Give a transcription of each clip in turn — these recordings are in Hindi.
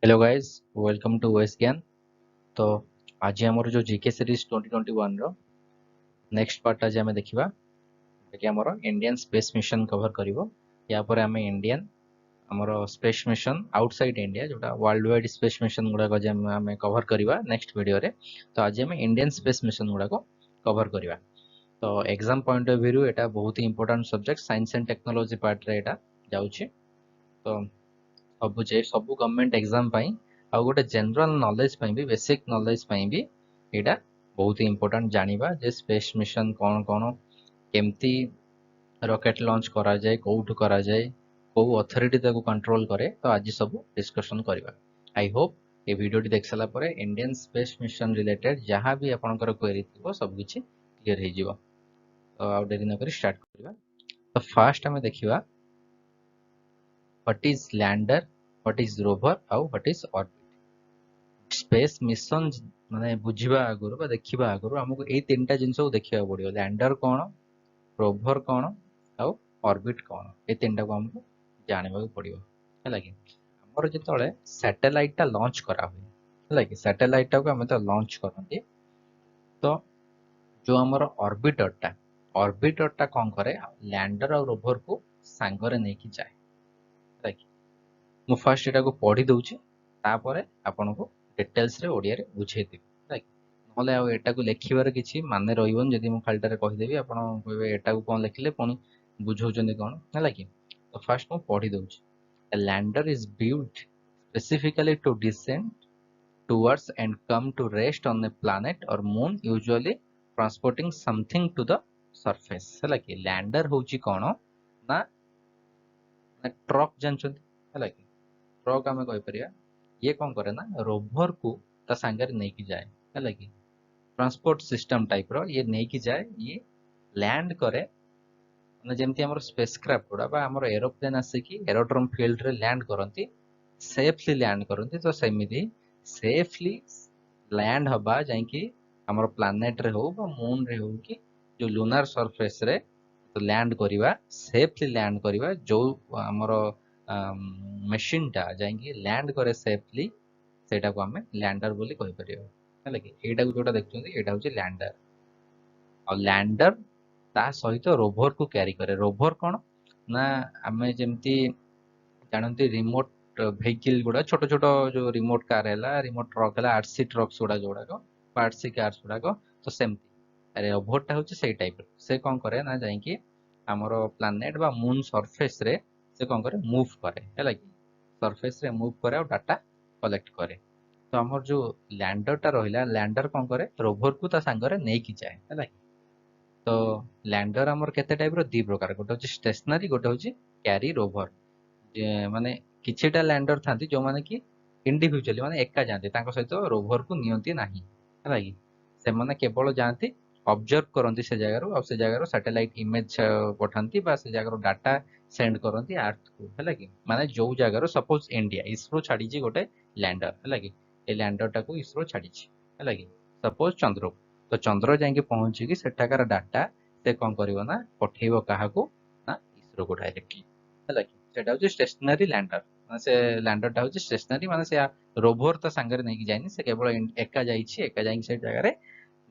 Hello guys, welcome to OS Gyan. तो आज हमर जो जीके सीरीज 2021 रो नेक्स्ट पार्ट आज हमें देखिबा कि हमर इंडियन स्पेस मिशन कवर करिवो। या पर हमें इंडियन हमर स्पेस मिशन आउटसाइड इंडिया जोटा वर्ल्ड वाइड स्पेस मिशन गुडा को जे हमें कवर करिवा नेक्स्ट वीडियो रे। तो आज हमें इंडियन स्पेस मिशन गुडा को कवर करिवा। तो एग्जाम पॉइंट ऑफ व्यू एटा बहुत ही important subject science and technology part रे एटा जाउची। तो ସବୁ गवर्नमेंट एग्जाम पाई आ गोटे जनरल नॉलेज पाई भी बेसिक नॉलेज पाई भी एटा बहुत ही इंपोर्टेंट जानिबा जे स्पेस मिशन कौन कौन केमती रॉकेट लॉन्च करा जाए कोठु करा जाए को अथॉरिटी ताको कंट्रोल करे। तो आज सब डिस्कशन करबा। आई होप ए वीडियो देख सारा पर इंडियन स्पेस मिशन रिलेटेड जहाँ भी आपनकर क्वेरी थिबो सब किछि क्लियर हो जिवो। तो आउ देरी न करी स्टार्ट करबा। तो फर्स्ट हमें देखिबा what is lander, what is rover आउ what is orbit. Space mission माने बुझिबा आगुरु बा देखिबा आगुरु हमको एई तीनटा जिंस को देखिबा पड़ियो। लैंडर कोन, रोवर कोन आउ ऑर्बिट कोन, ए तीनटा को हमको जानबा पड़ियो। हैला कि हमर जेतळे सैटेलाइट टा लॉन्च करा हुए, हैला कि सैटेलाइट टा को हम तो लॉन्च करनती। तो जो हमर ऑर्बिटर टा कोन करे, लैंडर और रोवर को सांगरे नै कि जाय। हैला कि मु फर्स्ट एटा को पढ़ी दउची, तापरे आपनको डिटेल्स रे ओडिया रे बुझेई देबी। राइट, नले आ एटा को लेखिबार किछि माने रहिबन जदि मु खालटारे कहि देबी आपण कहबे एटा को कोन लेखिले पुनी बुझौचंदी कोन। हैला कि तो फर्स्ट मु पढ़ी दउची। A lander is built specifically to descend towards and come to rest on a planet or moon, usually transporting something to the surface। हैला कि लैंडर होची कोन ना ट्रक जानचंदी। हैला कि ट्रक आम कहीपर ये कौन करे ना रोभर को ता सांगरे नहीं कि जाए। है कि ट्रांसपोर्ट सिस्टम टाइप रो ये नहीं कि जाए, ये लैंड करे माने जेमती हमर स्पेसक्राफ्ट गुडा बा हमर एरोप्लेन आसिकी एरोड्रोम फील्ड रे लैंड करंती, सेफली लैंड करंती। तो सेमिति सेफली लैंड हबा जाई कि हमर प्लैनेट रे हो बा मून रे हो कि जो लूनार सरफेस रे तो लैंड करिवा, सेफली लैंड करिवा। जो हमर मशीन टा जाई लैंड करे सेफली, सेटा को हमें लैंडर बोली कहि परियो। है कि एटा को जोटा देखछोंती एटा होची लैंडर। और लैंडर ता सहित रोभर को कैरी करे। रोभर कोन ना हमें जेमती जानती रिमोट व्हीकल गुडा छोट छोट जो रिमोट कार हैला, रिमोट ट्रक हैला, आरसी ट्रक्स गुडा जोडा को आरसी कार्स गुडा को, तो सेमती अरे रोभर टा होची सेई टाइप से कोन करे ना जाई कि हमरो प्लैनेट बा मून सरफेस रे से कोन करे मूव करे। हैला कि सरफेस रे मूव करे और डाटा कलेक्ट करे। तो हमर जो लैंडर टा रहिला, लैंडर कोन करे रोभर को ता संगरे नै कि जाए। हैला कि तो लैंडर हमर केते टाइप रो दी प्रकार, गोटे होची स्टेशनरी, गोटे होची कैरी रोवर। जे माने किछिटा लैंडर थांती जो माने कि इंडिविजुअली माने एका जानती, तांको सहित रोवर को नियंती नाही। हैला कि से माने केवल जानती ऑब्जर्व करंती से जगह रो, और से जगह रो सैटेलाइट इमेज पठांती बा से जगह रो डाटा सेंड करंती अर्थ को। हैला कि माने जो जगह रो सपोज इंडिया इसरो छाडी जी गोटे लैंडर। हैला कि ए लैंडर टा को इसरो छाडी छी। हैला कि सपोज चंद्र को, तो चंद्र जाके पहुंची कि सेठाकार डाटा से कौन करिवो ना पठेइबो काहाकू ना इसरो को डायरेक्टली। हैला कि सेटा होची स्टेशनरी लैंडर। माने से लैंडर टा होची स्टेशनरी, माने से रोवर तो संगरे नै कि जाइनी, से केवल एका जाइछि, एका जाई से जगह रे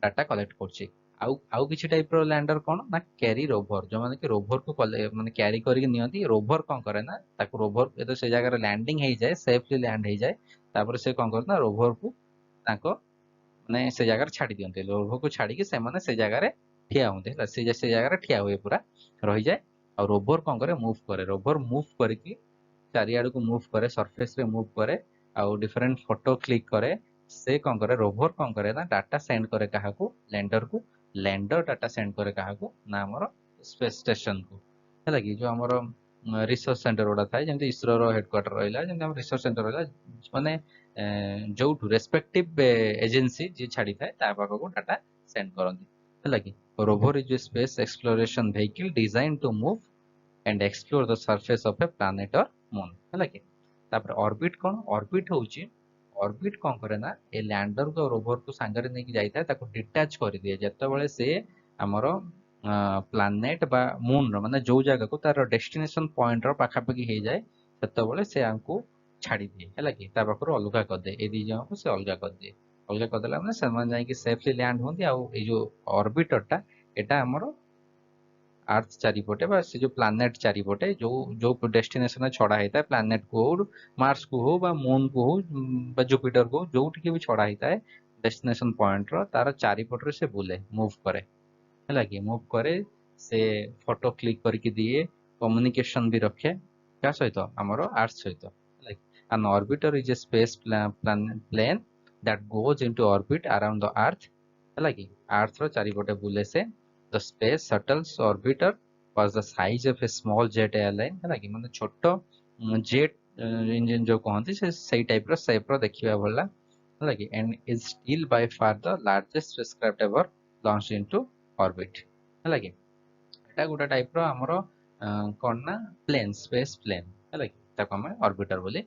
डाटा कलेक्ट करछि। आउ किछि टाइप रो लैंडर कोन ना कैरी रोवर, जो माने कि रोवर को माने कैरी करी नियंती। रोवर कोन करे ना ताको रोवर ए तो से जगह रे लैंडिंग हेइ जाए, सेफली लैंड हेइ जाए, तापर से कोन करे ना रोवर को ताको माने से जगह छाड़ी दियंते। रोवर को छाड़ी कि से माने से जगह रे ठिया होंते। से जगह रे ठिया हुए पूरा रही जाए। और रोवर कोन करे मूव करे। रोवर मूव करके चारियाड़ को मूव करे, सरफेस रे मूव करे, आउ डिफरेंट फोटो क्लिक करे। से कोन करे रोवर कोन करे ना डाटा सेंड करे काहाकू लैंडर को, लैंडर डाटा सेंड करे काहाकू ना हमर स्पेस स्टेशन को। हैला कि जो हमर रिसर्च सेंटर गोटा थाए, जेमति इसरो रो हेडक्वार्टर रहिला, जेमति हम रिसर्च सेंटर रहिला, माने जोठू रेस्पेक्टिव एजेंसी जे छाड़ी थाए ता पाखको डाटा सेंड करंती। हैला कि rover is a space exploration vehicle design to move and explore the surface of a planet और मून। हैला कि तापर ऑर्बिट कोन, ऑर्बिट होची ऑर्बिट कोन करे ना ए लैंडर को रोवर को सांगरे नै कि जाइता, ताको डिटैच कर दिए जेतेबेले से हमरो प्लैनेट बा मून रो माने जो जगह को तार डेस्टिनेशन पॉइंट रो पाखा पाखी हे जाए, सेतेबेले से हमको छाड़ी दिए है कि ता पाखर अलगा कर दे ए दी जन को से अलगा करदेला मैंने सेमान जाई कि सेफली लैंड होंदी आ ए जो ऑर्बिटरटा एटा हमरो अर्थ चारिपटे बा से जो प्लानेट चारिपटे जो जो डेस्टिनेशन छड़ा होता है प्लानेट को हो मार्स को हो बा मून को हो बा जुपिटर को जो भी छड़ा होता है डेस्टिनेशन पॉइंट रो तार चारिपटे से बुले मूव करे है कि मूव करे से फोटो क्लिक करके दिए कम्युनिकेशन भी रखे क्या सहित आमर अर्थ सहित an orbiter is a space plane that goes into orbit around the earth है कि अर्थ रो चारिपटे बुले से the space shuttle's orbiter was the size of a small jet airline है कि मतलब छोट जेट इंजन जो कहते से सही टाइप रो शेप रो देखिबा भला है कि and is still by far the largest spacecraft ever launched into orbit है कि एटा गोटा टाइप रो हमरो कोन ना प्लेन स्पेस प्लेन है कि ताको हम ऑर्बिटर बोली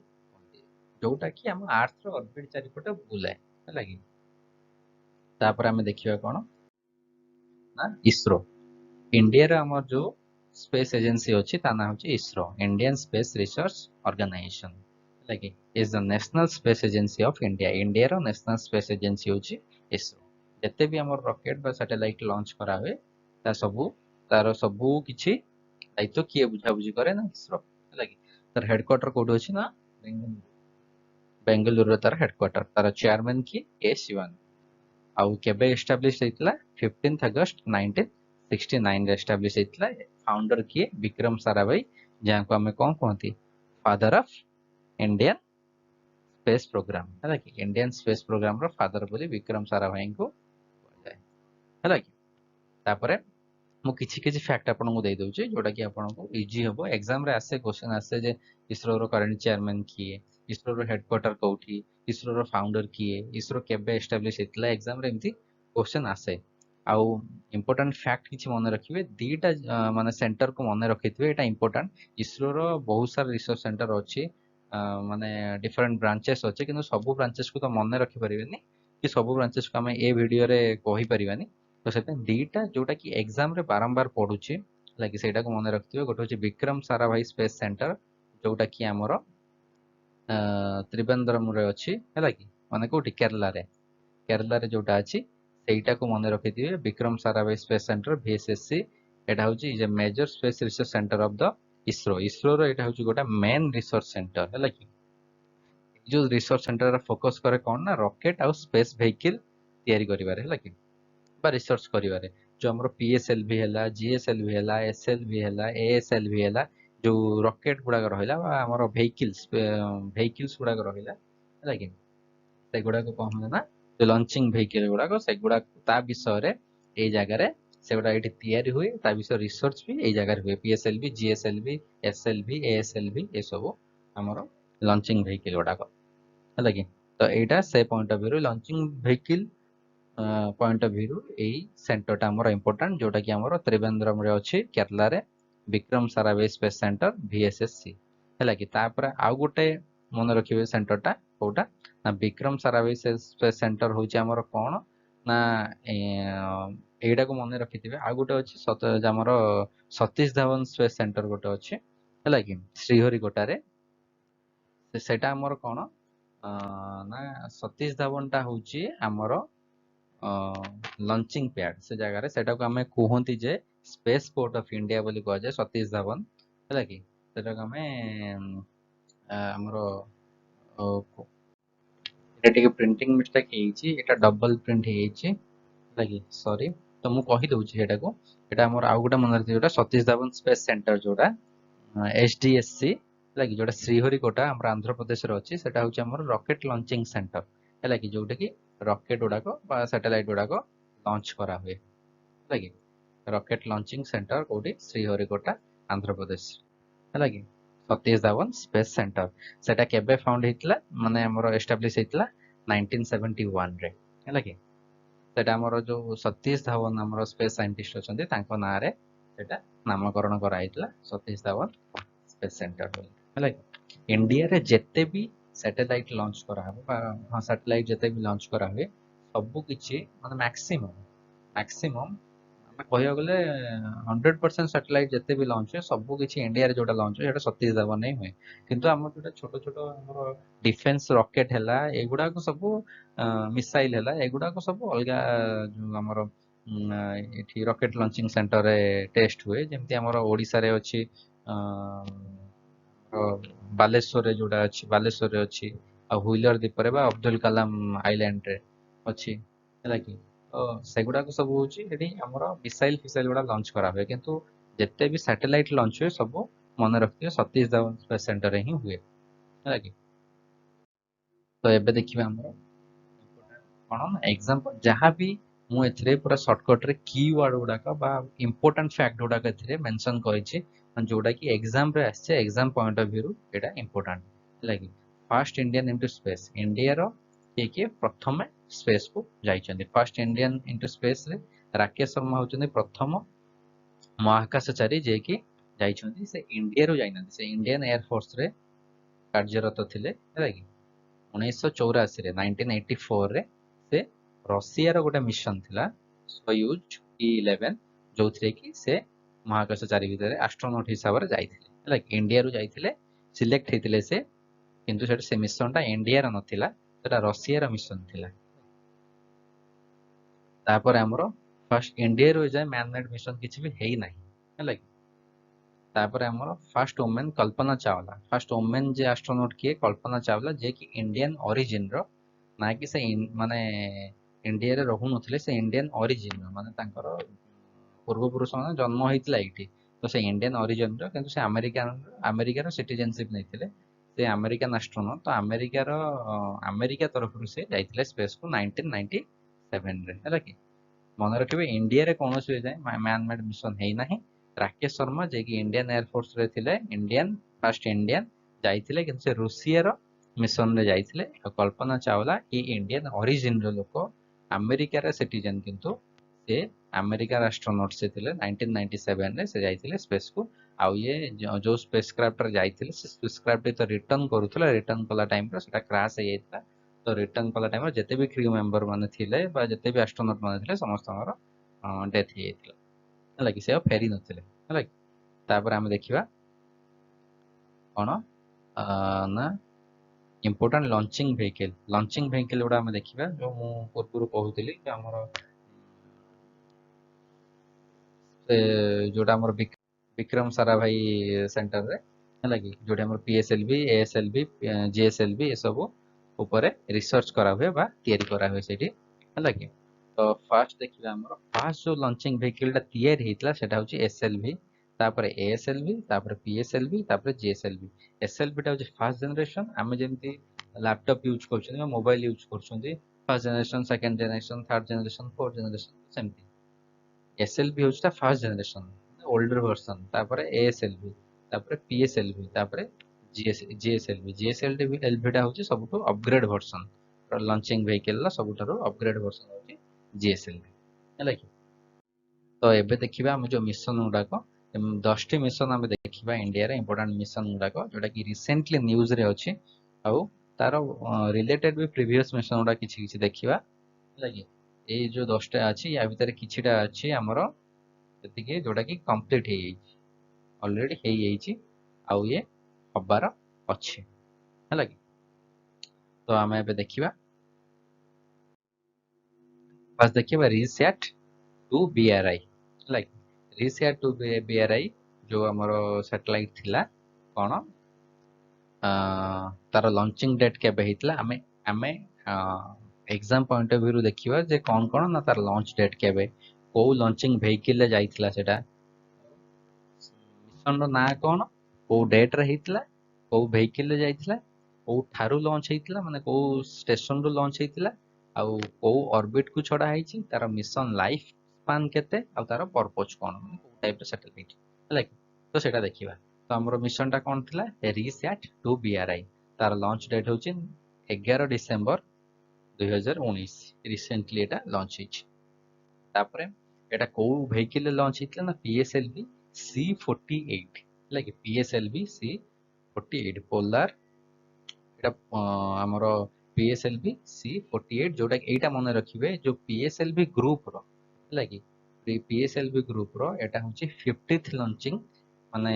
जोटा कि हम अर्थ रो ऑर्बिट चारिपटे बुलाए है कि तापर हम देखिबा कोन ना इसरो इंडिया रे हमर जो स्पेस एजेंसी अछि ता नाम अछि ISRO Indian space research organisation like is the national space agency of India India रो नेशनल स्पेस एजेंसी अछि इसरो जते भी हमर रॉकेट बा सैटेलाइट लॉन्च करा हुए ता सबु तार सबु किछि दायित्व किए बुझा बुझी करे ना इसरो लाइक तार हेडक्वार्टर कोड अछि ना बेंगलुरु रो तार हेडक्वार्टर तार चेयरमैन की ए शिवन आउ केबे एस्टाब्लिश ହେଇଥିଲା 15th अगस्त 1969 रे एस्टाब्लिश ହେଇଥିଲା फाउंडर किए विक्रम साराभाई जहां को हमें कौन कहती father of Indian space programme है कि इंडियन स्पेस प्रोग्राम रो फादर बोली विक्रम साराभाई को है कि तापरे मु किछि किछि फैक्ट आपन को दे दउची जोटा कि आपन को इजी हबो एग्जाम रे आसे क्वेश्चन आसे जे इसरो रो करंट चेयरमैन किए इसरो रो हेडक्वार्टर कोठी इसरो रो फाउंडर किए इसरो केबे एस्टैब्लिश हेतला एग्जाम रे एमती क्वेश्चन आसे आउ इंपोर्टेंट फैक्ट किछि मन रखिबे दीटा माने सेंटर को मन रखितबे एटा इंपोर्टेंट इसरो रो बहुत सारा रिसर्च सेंटर अछि माने डिफरेंट ब्रांचेस अछि किंतु सब ब्रांचेस को तो मन रखि परिबेनी कि सब ब्रांचेस को हम ए वीडियो रे कहि परिबानी तो से दीटा जोटा कि एग्जाम रे बारंबार पढुची लाइक सेटा को मन रखिथिबे गोटे होची विक्रम साराभाई स्पेस सेंटर जोटा कि हमरो त्रिवेंद्रम रे अछि हैला कि माने कोठी केरला रे जोटा अछि सेटा को मन रखिथिबे Vikram Sarabhai space centre VSSC एटा होची जे major space research centre of the ISRO ISRO रो एटा होची गोटा मेन रिसर्च सेंटर हैला कि जो रिसर्च सेंटर रा फोकस करे कोन ना रॉकेट आ स्पेस व्हीकल तयारी करिवारे हैला कि बा रिसर्च करिवारे जो हमरो PSLV हैला GSLV हैला SLV हैला ASLV हैला जो रॉकेट गुडा रहिला बा हमरो व्हीकल्स गुडा रहिला हैला कि से गुडा को कहम ना जो लॉन्चिंग व्हीकल गुडा को से गुडा ता विषय रे ए जगह रे से गुडा एठी तयारी हुए ता विषय रिसर्च भी ए जगह रे हुए PSLV GSLV SLV ASLV ए सब हमरो लॉन्चिंग व्हीकल गुडा को हैला कि तो एटा से point of view launching vehicle point of view AE centre टा हमर इंपोर्टेंट जोटा कि हमर त्रिवेंद्रम रे अछि केरला रे Vikram Sarabhai space centre VSSC हैला कि तापर आ गोटे मन रखिबे सेंटर टा कोटा ना विक्रम साराभाई स्पेस सेंटर होची हमर कोन ना एडा को मन रखिथिबे आ गोटे अछि हमर सतीश धवन स्पेस सेंटर गोटे अछि हैला कि श्रीहरिकोटा रे सेटा हमर कोन ना सतीश धवन टा होची हमर लॉन्चिंग पैड से जगह रे सेटा को हमें कहंती जे स्पेस पोर्ट ऑफ इंडिया बोली कह जाय सतीश धवन हैला कि सेटा को हमें हमरो एटा के प्रिंटिंग मिस्टेक हेची एटा डबल प्रिंट हेची हैला कि सॉरी तो मु कहि दउची एटा को एटा हमर आ गोटा मन रखि जोटा सतीश धवन स्पेस सेंटर जोटा SDSC हैला कि जोटा श्रीहरिकोटा हमर आंध्र प्रदेश रे अछि सेटा होची हमर रॉकेट लॉन्चिंग सेंटर हैला कि जोटा कि रॉकेट गुडा को बा सैटेलाइट गुडा को लॉन्च करा हुए हैला कि रॉकेट लॉन्चिंग सेंटर कोडी श्रीहरिकोटा आंध्र प्रदेश हैला कि सतीश धवन स्पेस सेंटर सेटा केबे फाउंड हेतला माने हमर एस्टैब्लिश हेतला 1971 रे हैला कि सेटा हमर जो सतीश धवन हमर स्पेस साइंटिस्ट अछंती तांको ना रे सेटा नामकरण करा हेतला सतीश धवन स्पेस सेंटर हैला कि इंडिया रे जत्ते भी सैटेलाइट लॉन्च करा हो हां सैटेलाइट जते भी लॉन्च करा हुए सब किछि माने मैक्सिमम ଆମେ କହିବାକୁ ଗଲେ 100% ସାଟେଲାଇଟ୍ ଯେତେ ବି ଲଞ୍ଚ ହୁଏ ସବୁ କିଛି ଇଣ୍ଡିଆରେ ଯୋଉଟା ଲଞ୍ଚ ହୁଏ ସେଟା ସତୀଶ ଧାୱନ ହିଁ ହୁଏ। କିନ୍ତୁ ଆମର ଯୋଉଟା ଛୋଟ ଛୋଟ ଆମର ଡିଫେନ୍ସ ରକେଟ ହେଲା ଏଗୁଡାକ ସବୁ ମିସାଇଲ ହେଲା ଏଗୁଡାକ ସବୁ ଅଲଗା ଯୋଉ ଆମର ଏଠି ରକେଟ ଲଞ୍ଚିଂ ସେଣ୍ଟରରେ ଟେଷ୍ଟ ହୁଏ। ଯେମିତି ଆମର ଓଡିଶାରେ ଅଛି ବାଲେଶ୍ୱରରେ ଯୋଉଟା ଅଛି ବାଲେଶ୍ୱରରେ ଅଛି ଆଉ ହୁଇଲର ଦ୍ୱୀପରେ ବା ଅବଦୁଲ କାଲାମ ଆଇଲାଣ୍ଡରେ ଅଛି ହେଲା କି। ତ ସେଗୁଡାକ ସବୁ ହଉଛି ସେଠି ଆମର ମିସାଇଲ ଫିସାଇଲ ଗୁଡା ଲଞ୍ଚ କରା ହୁଏ। କିନ୍ତୁ ଯେତେ ବି ସାଟେଲାଇଟ ଲଞ୍ଚ ହୁଏ ସବୁ ମନେ ରଖିଥିବେ ସତୀଶ ଧାୱନ ସ୍ପେସ୍ ସେଣ୍ଟରରେ ହିଁ ହୁଏ ହେଲା କି। ତ ଏବେ ଦେଖିବା ଆମର କଣ ନା ଏକ୍ସାମ୍ପଲ ଯାହାବି ମୁଁ ଏଥିରେ ପୁରା ସର୍ଟକଟ ରେ କି ୱାର୍ଡ ଗୁଡାକ ବା ଇମ୍ପୋର୍ଟାଣ୍ଟ ଫ୍ୟାକ୍ଟ ଗୁଡାକ ଏଥିରେ ମେନସନ କରିଛି ଯୋଉଟା କି ଏକ୍ସାମ ରେ ଆସିছে ଏକ୍ସାମ ପଏଣ୍ଟ ଅଫ ଭ୍ୟୁ ରୁ ଏଟା ଇମ୍ପୋର୍ଟାଣ୍ଟ ହେଲା କି। ଫାର୍ଷ୍ଟ ଇଣ୍ଡିଆନ ଇଣ୍ଟୁ ସ୍ପେସ୍ ଇଣ୍ଡିଆର କିଏ କିଏ ପ୍ରଥମେ ସ୍ପେସ୍ କୁ ଯାଇଛନ୍ତି। ଫାର୍ଷ୍ଟ ଇଣ୍ଡିଆନ ଇଣ୍ଟୁ ସ୍ପେସ୍ ରେ ରାକେଶ ଶର୍ମା ହଉଛନ୍ତି ପ୍ରଥମ ମହାକାଶଚାରୀ ଯିଏକି ଯାଇଛନ୍ତି। ସେ ଇଣ୍ଡିଆରୁ ଯାଇନାହାନ୍ତି ସେ ଇଣ୍ଡିଆନ ଏୟାର ଫୋର୍ସ ରେ କାର୍ଯ୍ୟରତ ଥିଲେ ହେଲା କି। 1984 ରେ 1984 ରେ ସେ ରଷିଆର ଗୋଟେ ମିଶନ ଥିଲା ସୟୁଜ E11 ଯୋଉଥିରେ କି ସେ ମହାକାଶଚାରୀ ଭିତରେ ଆଷ୍ଟ୍ରୋନଟ ହିସାବରେ ଯାଇଥିଲେ ହେଲା କି। ଇଣ୍ଡିଆରୁ ଯାଇଥିଲେ ସିଲେକ୍ଟ ହେଇଥିଲେ ସେ କିନ୍ତୁ ସେଟା ସେ ମିଶନ ଟା ଇଣ୍ଡିଆର ନଥିଲା ସେଟା ରଷିଆର ମିଶନ ଥିଲା। ତାପରେ ଆମର ଫାର୍ଷ୍ଟ ଇଣ୍ଡିଆରୁ ଏଯାଏ ମ୍ୟାନ ମେଡ୍ ମିଶନ କିଛି ବି ହେଇନାହିଁ ହେଲା କି। ତାପରେ ଆମର first women Kalpana Chawla first women ଯେ ଆଷ୍ଟ୍ରୋନଟ କିଏ କଳ୍ପନା ଚାୱଲା ଯିଏକି ଇଣ୍ଡିଆନ ଅରିଜିନ ର ନା କି ସେ ମାନେ ଇଣ୍ଡିଆରେ ରହୁନଥିଲେ ସେ ଇଣ୍ଡିଆନ ଅରିଜିନ ମାନେ ତାଙ୍କର ପୂର୍ବପୁରୁଷ ମାନେ ଜନ୍ମ ହେଇଥିଲା ଏଇଠି ତ ସେ ଇଣ୍ଡିଆନ ଅରିଜିନ ର କିନ୍ତୁ ସେ ଆମେରିକାର ସିଟିଜେନସିପ ନେଇଥିଲେ। ସେ ଆମେରିକାନ ଆଷ୍ଟ୍ରୋନଟ ତ ଆମେରିକା ତରଫରୁ ସେ ଯାଇଥିଲେ ସ୍ପେସ କୁ 1997 ରେ ହେଲା କି। ମନେ ରଖିବେ ଇଣ୍ଡିଆରେ କୌଣସି ଯାଏ ମ୍ୟାନ ମେଡ୍ ମିଶନ ହେଇନାହିଁ। ରାକେଶ ଶର୍ମା ଯିଏକି ଇଣ୍ଡିଆନ ଏୟାର ଫୋର୍ସ ରେ ଥିଲେ ଫାର୍ଷ୍ଟ ଇଣ୍ଡିଆନ ଯାଇଥିଲେ କିନ୍ତୁ ସେ ରୁଷିଆର ମିଶନ ରେ ଯାଇଥିଲେ। ଆଉ କଳ୍ପନା ଚାୱଲା ଏ ଇଣ୍ଡିଆନ ଅରିଜିନ ର ଲୋକ ଆମେରିକାର ସିଟିଜେନ କିନ୍ତୁ ସେ ଆମେରିକାର ଆଷ୍ଟ୍ରୋନଟ ସେ ଥିଲେ 1997 ରେ ସେ ଯାଇଥିଲେ ସ୍ପେସ କୁ। ଆଉ ଇଏ ଯୋଉ ସ୍ପେସ କ୍ରାଫ୍ଟ ରେ ଯାଇଥିଲେ ସେ ସ୍ପେସ କ୍ରାଫ୍ଟ ତ ରିଟର୍ନ କରୁଥିଲା ରିଟର୍ନ କଲା ଟାଇମରେ ସେଟା କ୍ରାଶ ହେଇଯାଇଥିଲା। ତ ରିଟର୍ନ କଲା ଟାଇମରେ ଯେତେ ବି କ୍ରିଉ ମେମ୍ବର ମାନେ ଥିଲେ ବା ଯେତେ ବି ଆଷ୍ଟ୍ରୋନଟ ମାନେ ଥିଲେ ସମସ୍ତଙ୍କର ଡେଥ ହେଇଯାଇଥିଲା ହେଲା କି। ସେ ଆଉ ଫେରି ନଥିଲେ ହେଲା କି। ତାପରେ ଆମେ ଦେଖିବା କଣ ନା ଇମ୍ପୋର୍ଟାଣ୍ଟ ଲଞ୍ଚିଂ ଭେହିକିଲ ଗୁଡା ଆମେ ଦେଖିବା। ଯୋଉ ମୁଁ ପୂର୍ବରୁ କହୁଥିଲି କି ଆମର ଯୋଉଟା ଆମର ବିକ୍ରମ ସାରାଭାଇ ସେଣ୍ଟରରେ ହେଲା କି ଯୋଉଠି ଆମର PSLV ASLV GSLV ଏସବୁ ଉପରେ ରିସର୍ଚ୍ଚ କରାହୁଏ ବା ତିଆରି କରାହୁଏ ସେଇଠି ହେଲା କି। ତ ଫାର୍ଷ୍ଟ ଦେଖିବା ଆମର ଫାର୍ଷ୍ଟ ଯୋଉ ଲଞ୍ଚିଂ ଭେହିକିଲ ଟା ତିଆରି ହେଇଥିଲା ସେଟା ହଉଛି SLV ତାପରେ ASLV ତାପରେ PSLV ତାପରେ GSLV। SLV ଟା ହଉଛି ଫାର୍ଷ୍ଟ ଜେନେରେସନ ଆମେ ଯେମିତି ଲାପଟପ ୟୁଜ କରୁଛନ୍ତି ବା ମୋବାଇଲ ୟୁଜ କରୁଛନ୍ତି first generation second generation third generation fourth generation ସେମିତି। SLV ହଉଛି ତା ଫାର୍ଷ୍ଟ ଜେନେରେସନ ଓଲ୍ଡର ଭର୍ସନ ତାପରେ ASLV ତାପରେ PSLV ତାପରେ GSLV ଟା ହଉଛି ସବୁଠୁ ଅପଗ୍ରେଡ ଭର୍ସନ ଲଞ୍ଚିଂ ଭେହିକିଲ ର ସବୁଠାରୁ ଅପଗ୍ରେଡ ଭର୍ସନ ହଉଛି GSLV ହେଲା କି। ତ ଏବେ ଦେଖିବା ଆମେ ଯୋଉ ମିଶନ ଗୁଡାକ 10ଟି ମିଶନ ଆମେ ଦେଖିବା ଇଣ୍ଡିଆର ଇମ୍ପୋର୍ଟାଣ୍ଟ ମିଶନ ଗୁଡାକ ଯୋଉଟା କି ରିସେଣ୍ଟଲି ନ୍ୟୁଜ ରେ ଅଛି ଆଉ ତାର ରିଲେଟେଡ ବି ପ୍ରିଭିୟସ ମିଶନ ଗୁଡା କିଛି କିଛି ଦେଖିବା ହେଲା କି। ଏଇ ଯୋଉ 10ଟା ଅଛି ୟା ଭିତରେ କିଛିଟା ଅଛି ଆମର ଯେତିକି ଯୋଉଟା କି କମ୍ପ୍ଲିଟ ହେଇଯାଇଛି ଅଲରେଡି ହେଇଯାଇଛି ଆଉ ଇଏ ହବାର ଅଛି ହେଲା କି। ତ ଆମେ ଏବେ ଦେଖିବା ଫାର୍ଷ୍ଟ ଦେଖିବା ରିସ୍ୟାଟ 2 BRI ହେଲା କି। ରିସ୍ୟାଟ 2 BRI ଯୋଉ ଆମର ସାଟେଲାଇଟ ଥିଲା କଣ ତାର ଲଞ୍ଚିଂ ଡେଟ୍ କେବେ ହେଇଥିଲା ଆମେ ଆମେ ଏକ୍ସାମ ପଏଣ୍ଟ ଅଫ ଭ୍ୟୁ ଦେଖିବା ଯେ କଣ କଣ ନା ତାର ଲଞ୍ଚ ଡେଟ୍ କେବେ କୋଉ ଲଞ୍ଚିଂ ଭେହିକିଲ ରେ ଯାଇଥିଲା ସେଟା ମିଶନ ର ନାଁ କଣ କୋଉ ଡେଟ୍ ରେ ହେଇଥିଲା କୋଉ ଭେହିକିଲ ରେ ଯାଇଥିଲା କୋଉ ଠାରୁ ଲଞ୍ଚ ହେଇଥିଲା ମାନେ କୋଉ ଷ୍ଟେସନ ରୁ ଲଞ୍ଚ ହେଇଥିଲା ଆଉ କୋଉ ଅର୍ବିଟ କୁ ଛଡା ହେଇଛି ତାର ମିଶନ ଲାଇଫ ସ୍ପାନ କେତେ ଆଉ ତାର ପର୍ପୋଜ କଣ ମାନେ କୋଉ ଟାଇପ ର ସାଟେଲାଇଟ ହେଲା କି। ତ ସେଇଟା ଦେଖିବା। ତ ଆମର ମିଶନ ଟା କଣ ଥିଲା ରିସ୍ୟାଟ 2 BRI ତାର ଲଞ୍ଚ ଡେଟ୍ ହଉଛି 11 ଡିସେମ୍ବର 2019 ରିସେଣ୍ଟଲି ଏଟା ଲଞ୍ଚ ହେଇଛି। ତାପରେ ଏଟା କୋଉ ଭେହିକିଲ ରେ ଲଞ୍ଚ ହେଇଥିଲା ନା PSLV C48 ହେଲା କି PSLV C48 ପୋଲାର ଏଟା ଆମର PSLV C48 ଯୋଉଟା କି ଏଇଟା ମନେ ରଖିବେ ଯୋଉ PSLV ଗ୍ରୁପ ର ହେଲା କି PSLV ग्रुप रो एटा होची 50th लॉन्चिंग माने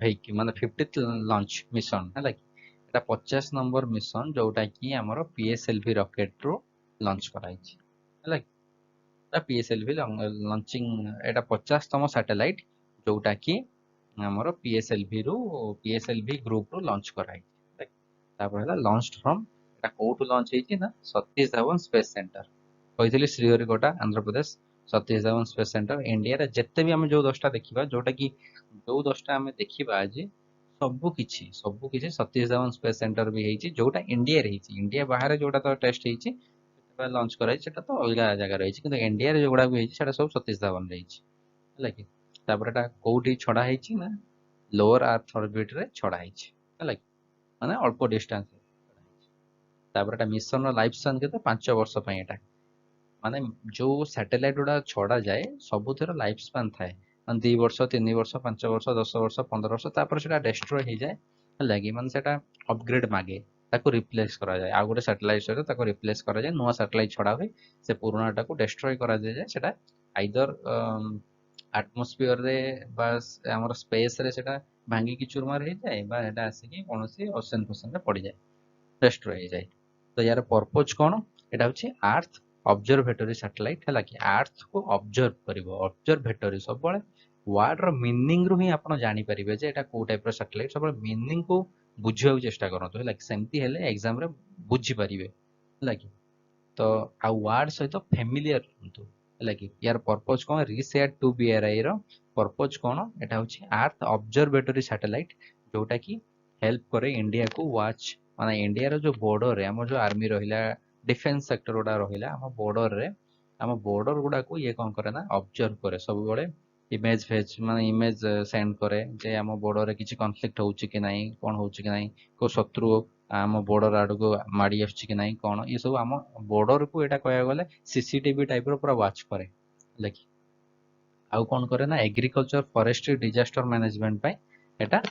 भेहिकल माने 50th लॉन्च मिशन है कि एटा 50 नंबर मिशन जोटा कि हमर PSLV रॉकेट रो लॉन्च कराई छी है कि PSLV लॉन्चिंग एटा 50 तम सैटेलाइट जोटा कि हमर PSLV ग्रुप रो लॉन्च कराई तापर हला लॉन्च्ड फ्रॉम एटा कोठु लॉन्च हेची ना सतीश धवन स्पेस सेंटर କହିଥିଲି ଶ୍ରୀହରିକୋଟା ଆନ୍ଧ୍ରପ୍ରଦେଶ ସତୀଶ ଧାୱନ ସ୍ପେସ୍ ସେଣ୍ଟର ଇଣ୍ଡିଆରେ ଯେତେ ବି ଆମେ ଯୋଉ 10ଟା ଦେଖିବା ଯୋଉଟା କି ଯୋଉ 10ଟା ଆମେ ଦେଖିବା ଆଜି ସବୁ କିଛି ସତୀଶ ଧାୱନ ସ୍ପେସ୍ ସେଣ୍ଟର ବି ହେଇଛି ଯୋଉଟା ଇଣ୍ଡିଆରେ ହେଇଛି ଇଣ୍ଡିଆ ବାହାରେ ଯୋଉଟା ତ ଟେଷ୍ଟ ହେଇଛି ଲଞ୍ଚ କରାଯାଇଛି ସେଟା ତ ଅଲଗା ଜାଗାରେ ହେଇଛି କିନ୍ତୁ ଇଣ୍ଡିଆରେ ଯୋଉଗୁଡା ବି ହେଇଛି ସେଟା ସବୁ ସତୀଶ ଧାୱନରେ ହେଇଛି ହେଲା କି ତାପରେ ଏଟା କୋଉଠି ଛଡା ହେଇଛି ନା ଲୋଅର ଆର୍ଥ ଅର୍ବିଟ ରେ ଛଡା ହେଇଛି ହେଲା କି ମାନେ ଅଳ୍ପ ଡିଷ୍ଟାନ୍ସ ତାପରେ ଏଟା ମିଶନର ଲାଇଫ ସ୍ପାନ୍ କେତେ 5 ବର୍ଷ ପାଇଁ ଏଟା ମାନେ ଯୋଉ ସ୍ୟାଟେଲାଇଟ ଗୁଡା ଛଡା ଯାଏ ସବୁଥିର ଲାଇଫ ସ୍ପାନ୍ ଥାଏ ମାନେ 2 ବର୍ଷ 3 ବର୍ଷ 5 ବର୍ଷ 10 ବର୍ଷ 15 ବର୍ଷ ତାପରେ ସେଟା ଡେଷ୍ଟ୍ରୟ ହେଇଯାଏ ହେଲା କି ମାନେ ସେଟା ଅପଗ୍ରେଡ ମାଗେ ତାକୁ ରିପ୍ଲେସ କରାଯାଏ ଆଉ ଗୋଟେ ସ୍ୟାଟେଲାଇଟ ସହିତ ତାକୁ ରିପ୍ଲେସ କରାଯାଏ ନୂଆ ସ୍ୟାଟେଲାଇଟ ଛଡା ହୁଏ ସେ ପୁରୁଣାଟାକୁ ଡେଷ୍ଟ୍ରୟ କରାଯାଏ ସେଟା ଆଇଦର ଆଟମୋସ୍ଫିୟର ରେ ବା ଆମର ସ୍ପେସ ରେ ସେଟା ଭାଙ୍ଗିକି ଚୁରମାର ହେଇଯାଏ ବା ସେଟା ଆସିକି କୌଣସି ଓସେନ ଫୋସେନରେ ପଡିଯାଏ ଡେଷ୍ଟ୍ରୟ ହେଇଯାଏ ତ यार पर्पज कौन एटा होची अर्थ ऑब्जर्वेटरी सैटेलाइट है कि अर्थ को ऑब्जर्व करिवो ऑब्जर्वेटरी सब बळे वर्ड रो मीनिंग रु ही आपण जानि परिबे जे एटा को टाइप रो सैटेलाइट सब बळे मीनिंग को बुझियो चेष्टा करतो है कि सेमती हेले एग्जाम रे बुझी परिबे है कि तो आ वर्ड सहित फेमिलियर हंतु है कि यार पर्पज कौन रिसेट टू बीआरआई रो पर्पज कौन एटा होची अर्थ ऑब्जर्वेटरी सैटेलाइट जोटा कि हेल्प करे इंडिया को वॉच माने इंडिया रो जो बॉर्डर रे हम जो आर्मी रहिला डिफेंस सेक्टर गुडा रहिला हम बॉर्डर गुडा को ये कौन करे ना ऑब्जर्व करे सब बळे इमेज फेज माने इमेज सेंड करे जे हम बॉर्डर रे किछि कॉन्फ्लिक्ट होउची कि नाही कोन होउची कि नाही को शत्रु आम बॉर्डर आड़ को माड़ी आसुची कि नाही कोन ये सब आम बॉर्डर को एटा कहया गले सीसीटीवी टाइप रो पूरा वॉच करे लेकिन आउ कौन करे ना एग्रीकल्चर फॉरेस्ट्री डिजास्टर मैनेजमेंट पे एटा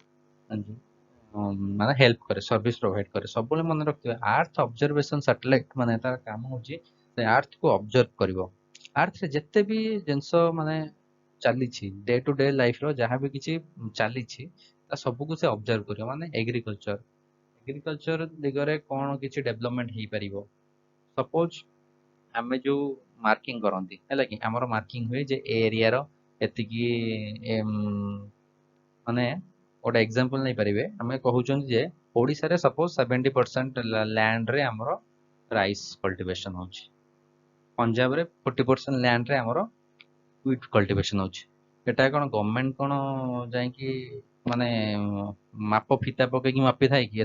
माने हेल्प करे सर्विस प्रोवाइड करे सब बळे मन रखिबे अर्थ ऑब्जर्वेशन सैटेलाइट माने तार काम होची से अर्थ को ऑब्जर्व करिवो अर्थ रे जत्ते भी जिंस माने चली डे टू डे लाइफ रो जहाँ भी किसी चली सब को से ऑब्जर्व करियो माने एग्रीकल्चर दिगरे कौन किसी डेवलपमेंट हो पारिबो सपोज आमे जो मार्किंग करंती हैला कि हमर मार्किंग हुए जे एरिया रो एतिकी माने गोटे एग्जांपल नहीं पारिबे हमें कहउछन जे ओडिसा रे सपोज 70% लैंड रे हमर राइस कल्टीवेशन होची पंजाब रे 40% लैंड रे हमर व्हीट कल्टीवेशन होची एटा कोन गवर्नमेंट कोन जाय कि माने माप फिता पके कि मापी थाए कि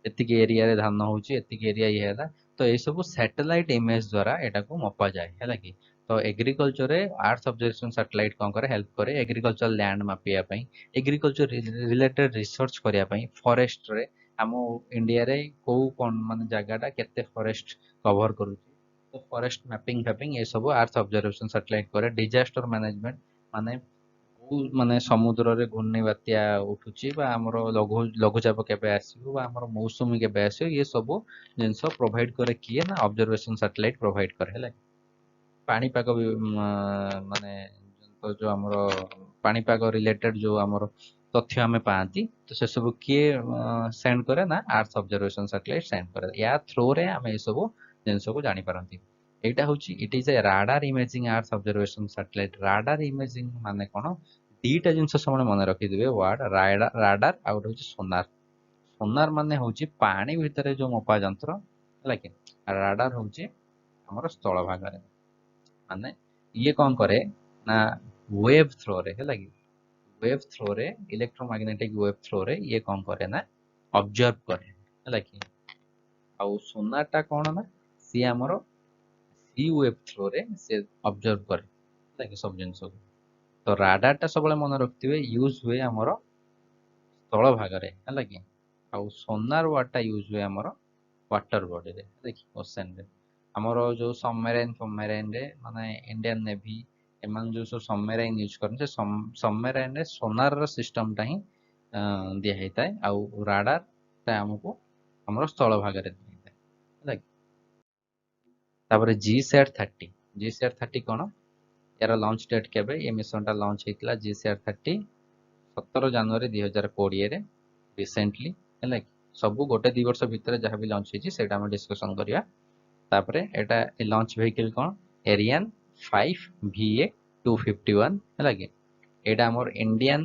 एतिकी एरिया रे धान होची एतिकी एरिया ये हैला तो ये सब सैटेलाइट इमेज द्वारा एटा को मपा जाए हैला कि तो एग्रीकल्चर रे अर्थ ऑब्जर्वेशन सैटेलाइट कोन करे हेल्प करे एग्रीकल्चर लैंड मापिया पई एग्रीकल्चर रिलेटेड रिसर्च करिया पई फॉरेस्ट रे हम इंडिया रे को कोन माने जगाटा केते फॉरेस्ट कवर करू तो फॉरेस्ट मैपिंग फैपिंग ये सब अर्थ ऑब्जर्वेशन सैटेलाइट करे डिजास्टर मैनेजमेंट माने माने समुद्र रे घूर्णी बात्या उठुची बा हमर लघुचाप केबे आसीबो बा हमर मौसुमी केबे आसीबो ये सब जिंस प्रोवाइड करे किए ना ऑब्जर्वेशन सैटेलाइट प्रोवाइड करे हैला पाणीपाग भी माने तो जो हमर पाणीपाग रिलेटेड जो हमर तथ्य हमें पाती तो से सब किए सेंड करे ना अर्थ ऑब्जर्वेशन सैटेलाइट सेंड करे या थ्रू रे हम ए सब जिंस को जानि पारंती एटा होची it is a radar imaging earth observation satellite radar imaging माने कोन दीटा जिंस सब मन रखि दिबे वर्ड राडार आ होची सोनार सोनार माने होची पानी भितरे जो मपा यंत्र हला कि राडार होची हमर स्थल भाग रे माने ये कौन करे ना वेव थ्रो रे है लगी वेव थ्रो रे इलेक्ट्रोमैग्नेटिक वेव थ्रो रे ये कौन करे ना ऑब्जर्व करे है लगी आउ सोनाटा कौन ना सी हमरो सी वेव थ्रो रे से ऑब्जर्व करे लगी सब जिंस को तो राडार टा सबले मन रखथिबे यूज हुए हमरो स्थल भाग रे है लगी आउ सोनार वाटा यूज हुए हमरो वाटर बॉडी रे देखि ओशन रे हमर जो सबमेराइन रे माने इंडियन नेवी एमान जो सब सबमेराइन यूज करन से सबमेराइन रे सोनार रो सिस्टम टा ही दिया हेताय आउ राडार ता हमको हमर स्थल भाग रे दिया हेताय हैला तापर जी सेट 30 कोन यार लॉन्च डेट केबे ये मिशन टा लॉन्च हेतला GCR-30 17 जनवरी 2020 रे रिसेंटली हैला कि सब गोटे 2 वर्ष भितर जहाँ भी लॉन्च हेची सेटा हम डिस्कशन करिया तापरे एटा लॉन्च व्हीकल कोन एरियन 5 VA 251 हैला कि एटा हमर इंडियन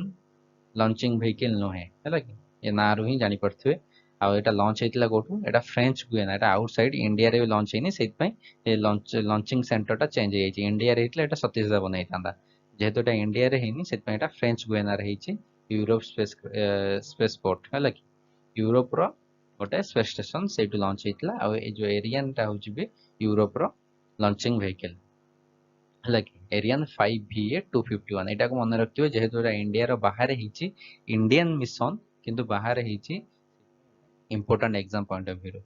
लॉन्चिंग व्हीकल नुहे हैला कि ये ना रु ही जानि परथुए आ एटा लॉन्च हेतला गोटू एटा फ्रेंच गुएना एटा आउटसाइड इंडिया रे लॉन्च हेनी सेत पई ए लॉन्चिंग सेंटर टा चेंज हे छि इंडिया रे हेतला एटा सतीश धावन हेतांदा जेहेतु एटा इंडिया रे हेनी सेत पई एटा फ्रेंच गुएना रे हेछि यूरोप स्पेस पोर्ट हैला कि यूरोप रो गोटे स्पेस स्टेशन सेटु लॉन्च हेतला आ ए जो एरियन टा होछि बे यूरोप रो लॉन्चिंग व्हीकल हैला कि एरियन 5 VA 251 एटा को मन रखियो जेहेतु एटा इंडिया रो बाहर हेछि इंडियन मिशन किंतु बाहर हेछि important exam point of view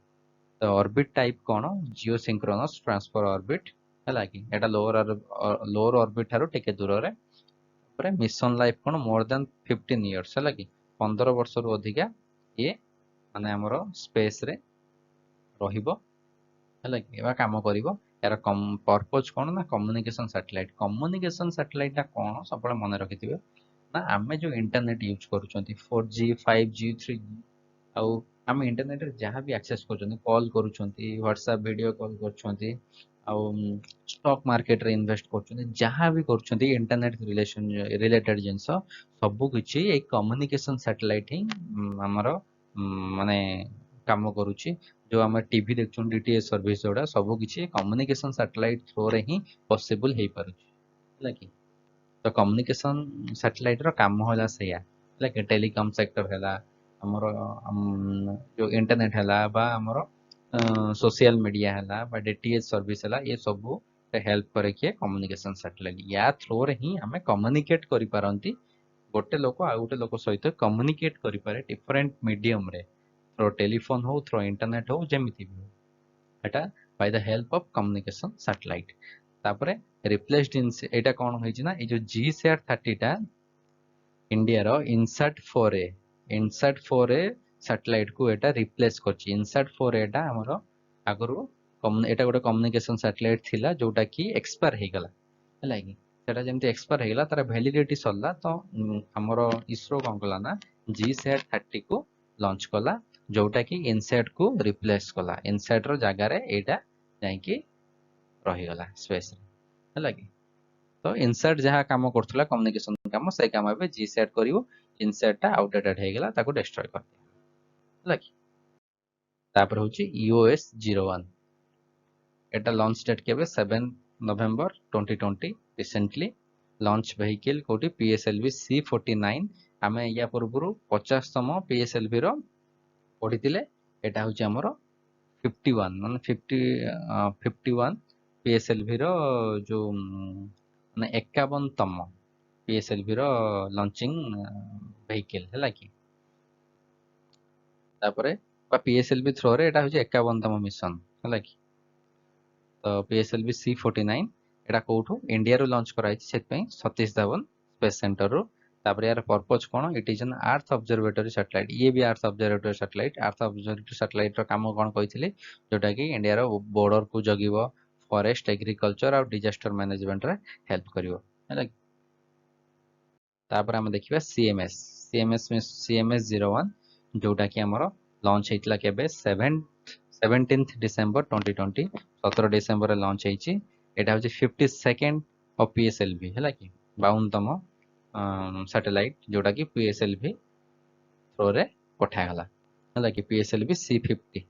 तो ऑर्बिट टाइप कोन जियोसिंक्रोनस ट्रांसफर ऑर्बिट हैला कि एटा लोअर ऑर्बिट थारो टिके दूर रे पर मिशन लाइफ कोन मोर देन 15 इयर्स हैला कि 15 वर्ष रु अधिका ये माने हमरो स्पेस रे रहिबो हैला कि एबा काम करिवो यार पर्पज कोन ना कम्युनिकेशन सैटेलाइट टा कोन सबले मन रखिथिबे ना आमे जो internet use करूचंती 4G 5G 3G आउ आम इंटरनेट रे जहाँ भी एक्सेस कर कॉल करुँच व्हाट्सएप वीडियो कॉल कर स्टॉक मार्केट रे इन्वेस्ट कर जहाँ भी कर इंटरनेट रिलेशन रिलेटेड जिनस सब किछि एक कम्युनिकेशन सैटेलाइट ही हमर माने काम करूची जो आम टीवी देखुं डीटीएच सर्विस जोड़ा सब किछि कम्युनिकेशन सैटेलाइट थ्रू रे ही पॉसिबल हे पारुची हैला कि तो कम्युनिकेशन सैटेलाइट रो काम होला सेया हैला कि टेलीकॉम सेक्टर हैला हमर जो इंटरनेट हैला बा हमर सोशल मीडिया हैला बा डीटीएच सर्विस हैला ये सब हेल्प करे कि कम्युनिकेशन सैटेलाइट या थ्रू रे ही हमें कम्युनिकेट करि पारंती गोटे लोक आ गोटे लोक सहित कम्युनिकेट करि पारे डिफरेंट मीडियम रे थ्रू टेलीफोन हो थ्रू इंटरनेट हो जेमिति भी एटा by the help of communication satellite तापरे रिप्लेस्ड इन एटा कोन होई छि ना ए जो GCR-30 टा इंडिया रो इनसैट 4A सैटेलाइट को एटा रिप्लेस करछि इनसैट 4A एटा हमरो आगरो एटा गोटे कम्युनिकेशन सैटेलाइट थिला जोटा कि एक्सपायर हे गला हैला कि सेटा जेमति एक्सपायर हे गला तार वैलिडिटी सरला तो हमरो इसरो कोन कला ना GSAT-30 को लॉन्च कला जोटा कि इनसैट को रिप्लेस कला इनसैट रो जगह रे एटा जाई कि रहि गला स्पेस हैला कि तो इनसर्ट जहाँ काम करथला कम्युनिकेशन काम से काम एबे GSAT करिवो इनसर्ट टा आउटडेटेड हे गेला ताको डिस्ट्रॉय कर दिया लकी तापर होची EOS 01 एटा लॉन्च डेट केबे 7 नवंबर 2020 रिसेंटली लॉन्च व्हीकल कोटी PSLV C49 आमे या पूर्वरु 50तम PSLV रो पढितिले एटा होची हमरो 51 माने 51 PSLV रो जो माने 51तम PSLV रो लॉन्चिंग व्हीकल हैला कि तापरे बा PSLV थ्रो रे एटा होची 51तम मिशन हैला कि तो PSLV C49 एटा कोठो इंडिया रो लॉन्च कराई सेत पई सतीश धवन स्पेस सेंटर रो तापरे यार purpose cone it is an earth observatory satellite ये भी अर्थ ऑब्जर्वेटरी सैटेलाइट रो काम कोन कहिथिले जोटा कि इंडिया रो बॉर्डर को जगिवो फॉरेस्ट एग्रीकल्चर और डिजास्टर मैनेजमेंट रे हेल्प करिवो हैला तापर हम देखिबा CMS 01 जोटा कि हमरो लॉन्च हेतला केबे 17th डिसेंबर 2020 17 डिसेंबर रे लॉन्च हेछि एटा होछि 52nd ऑफ PSLV हैला कि 52तम सैटेलाइट जोटा कि PSLV थ्रो रे पठा गला हैला कि PSLV C50